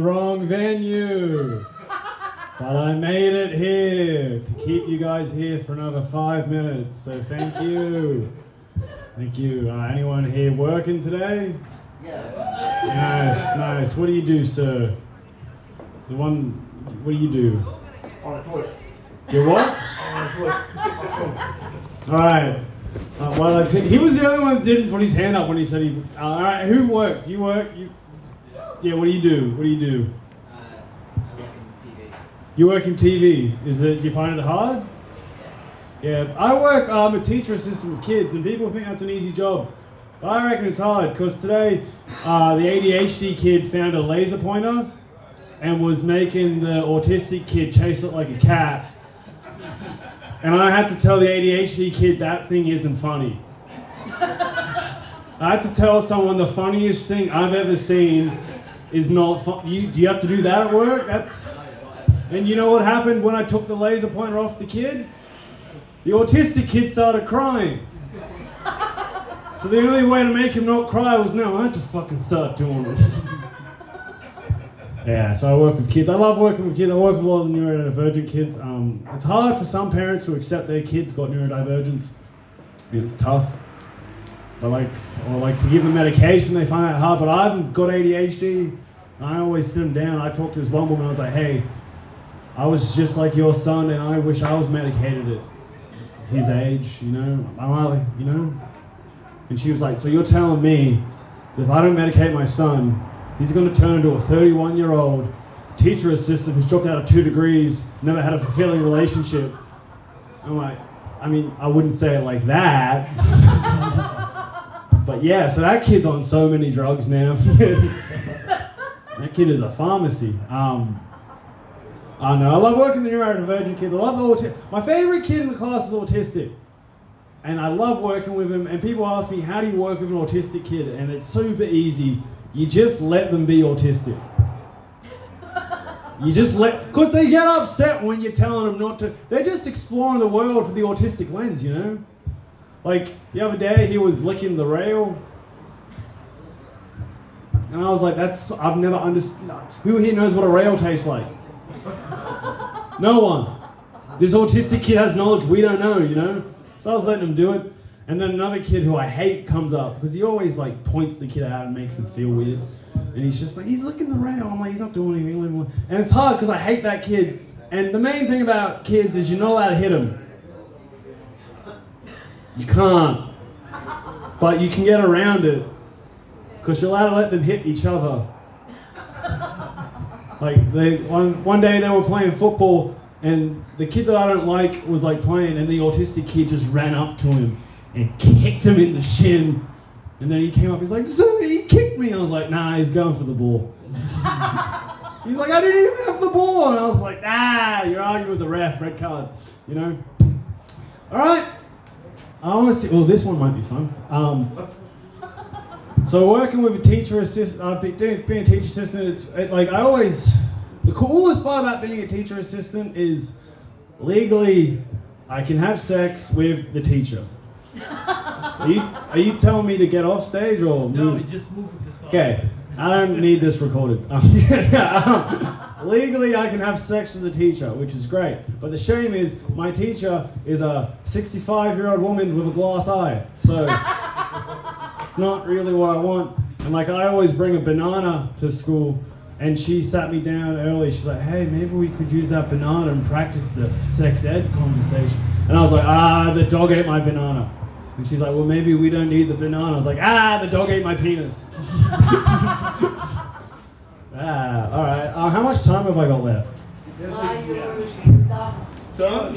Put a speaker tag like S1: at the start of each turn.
S1: Wrong venue, but I made it here to keep you guys here for another 5 minutes, so thank you. Thank you. Anyone here working today?
S2: Yes.
S1: Nice. What do you do, sir? What do you do?
S2: On a toilet.
S1: You what?
S2: On a toilet.
S1: Alright. He was the only one that didn't put his hand up when he said he... Alright, who works? You work? Yeah, what do you do?
S3: I work in TV.
S1: You work in TV. Do you find it hard? Yeah, I'm a teacher assistant with kids, and people think that's an easy job. But I reckon it's hard, because today, the ADHD kid found a laser pointer and was making the autistic kid chase it like a cat. And I had to tell the ADHD kid that thing isn't funny. I had to tell someone the funniest thing I've ever seen is not fun. Do you have to do that at work? And you know what happened when I took the laser pointer off the kid? The autistic kid started crying. So the only way to make him not cry was I had to fucking start doing it. Yeah, so I work with kids. I love working with kids. I work with a lot of neurodivergent kids. It's hard for some parents to accept their kids got neurodivergence. It's tough. But to give them medication, they find that hard. But I've got ADHD, and I always sit them down. I talked to this one woman, I was like, hey, I was just like your son, and I wish I was medicated at his age, And she was like, so you're telling me that if I don't medicate my son, he's going to turn into a 31-year-old teacher assistant who's dropped out of 2 degrees, never had a fulfilling relationship. I'm like, I wouldn't say it like that. But yeah, so that kid's on so many drugs now. That kid is a pharmacy. I love working with the neurodivergent kids. I love the autistic. My favorite kid in the class is autistic. And I love working with him. And people ask me, how do you work with an autistic kid? And it's super easy. You just let them be autistic. Because they get upset when you're telling them not to. They're just exploring the world through the autistic lens, Like, the other day, he was licking the rail. And I was like, I've never understood. Who here knows what a rail tastes like? No one. This autistic kid has knowledge we don't know, So I was letting him do it. And then another kid who I hate comes up, because he always, points the kid out and makes him feel weird. And he's just like, he's licking the rail. I'm like, he's not doing anything. And it's hard, because I hate that kid. And the main thing about kids is you're not allowed to hit them. You can't. But you can get around it, because you're allowed to let them hit each other. One day they were playing football, and the kid that I don't like was playing, and the autistic kid just ran up to him and kicked him in the shin. And then he came up, he's like, so he kicked me. I was like, nah, he's going for the ball. He's like, I didn't even have the ball. And I was like, you're arguing with the ref, red card, All right. I want to see, this one might be fun. So working with a teacher assistant, being a teacher assistant, the coolest part about being a teacher assistant is legally I can have sex with the teacher. Are you telling me to get off stage or move?
S3: No, just move it to side.
S1: Okay, I don't need this recorded. Legally, I can have sex with the teacher, which is great. But the shame is, my teacher is a 65-year-old woman with a glass eye. So it's not really what I want. And I always bring a banana to school, and she sat me down early. She's like, hey, maybe we could use that banana and practice the sex ed conversation. And I was like, the dog ate my banana. And she's like, well, maybe we don't need the banana. I was like, the dog ate my penis. All right. How much time have I got left?
S2: Done.